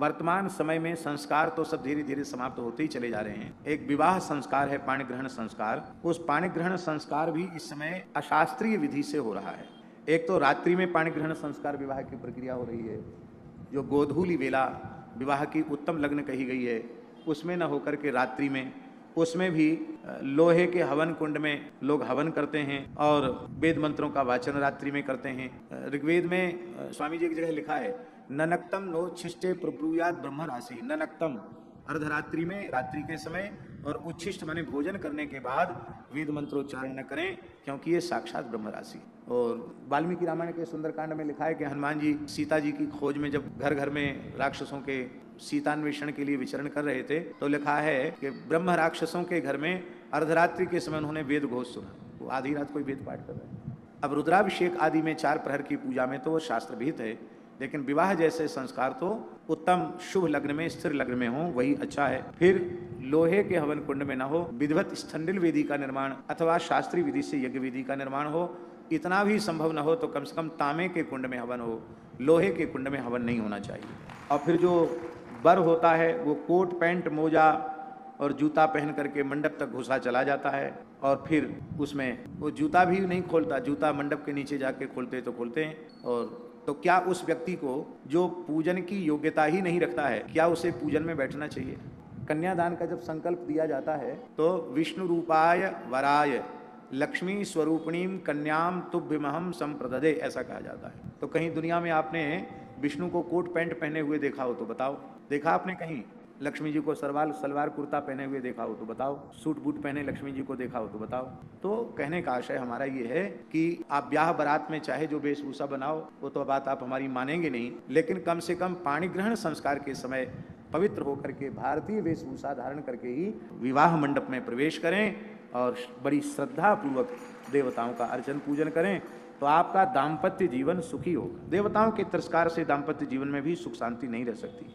वर्तमान समय में संस्कार तो सब धीरे धीरे समाप्त होते ही चले जा रहे हैं। एक विवाह संस्कार है, पाणी ग्रहण संस्कार। उस पाणी ग्रहण संस्कार भी इस समय अशास्त्रीय विधि से हो रहा है। एक तो रात्रि में पाणी ग्रहण संस्कार विवाह की प्रक्रिया हो रही है, जो गोधूली वेला विवाह की उत्तम लग्न कही गई है, उसमें न होकर के रात्रि में, उसमें भी लोहे के हवन कुंड में लोग हवन करते हैं और वेद मंत्रों का वाचन रात्रि में करते हैं। ऋग्वेद में स्वामी जी की जगह लिखा है, ननक्तम नो छिष्टे प्रब्रूयात ब्रह्म राशि। ननक्तम अर्धरात्रि में, रात्रि के समय, और उच्छिष्ट माने भोजन करने के बाद वेद मंत्रोच्चारण न करें, क्योंकि ये साक्षात ब्रह्म राशि। और वाल्मीकि रामायण के सुंदरकांड में लिखा है कि हनुमान जी सीता जी की खोज में जब घर घर में राक्षसों के सीतान्वेषण के लिए विचरण कर रहे थे, तो लिखा है कि ब्रह्म राक्षसों के घर में अर्धरात्रि के समय उन्होंने वेद घोष सुना। वो आधी रात कोई वेद पाठ कर रहे हैं। अब रुद्राभिषेक आदि में 4 प्रहर की पूजा में तो वो शास्त्र विहित है, लेकिन विवाह जैसे संस्कार तो उत्तम शुभ लग्न में, स्थिर लग्न में हो, वही अच्छा है। फिर लोहे के हवन कुंड में ना हो, विधिवत स्थंडिल वेदी का निर्माण अथवा शास्त्रीय विधि से यज्ञ वेदी का निर्माण हो। इतना भी संभव न हो तो कम से कम तांबे के कुंड में हवन हो, लोहे के कुंड में हवन नहीं होना चाहिए। और फिर जो वर होता है वो कोट पैंट मोजा और जूता पहन करके मंडप तक घुसा चला जाता है, और फिर उसमें वो जूता भी नहीं खोलता, जूता मंडप के नीचे जाके खोलते तो खोलते हैं। और तो क्या उस व्यक्ति को जो पूजन की योग्यता ही नहीं रखता है, क्या उसे पूजन में बैठना चाहिए? कन्यादान का जब संकल्प दिया जाता है तो विष्णु रूपाय वराय लक्ष्मी स्वरूपिणीम कन्याम तुभ्यमहम संप्रददे, ऐसा कहा जाता है। तो कहीं दुनिया में आपने विष्णु को कोट पैंट पहने हुए देखा हो तो बताओ? देखा आपने कहीं? लक्ष्मी जी को सलवार कुर्ता पहने हुए देखा हो तो बताओ? सूट बूट पहने लक्ष्मी जी को देखा हो तो बताओ? तो कहने का आशय हमारा ये है कि आप ब्याह बारात में चाहे जो वेशभूषा बनाओ, वो तो बात आप हमारी मानेंगे नहीं, लेकिन कम से कम पाणी ग्रहण संस्कार के समय पवित्र होकर के भारतीय वेशभूषा धारण करके ही विवाह मंडप में प्रवेश करें और बड़ी श्रद्धा पूर्वक देवताओं का अर्चन पूजन करें, तो आपका दाम्पत्य जीवन सुखी होगा। देवताओं के तिरस्कार से दाम्पत्य जीवन में भी सुख शांति नहीं रह सकती।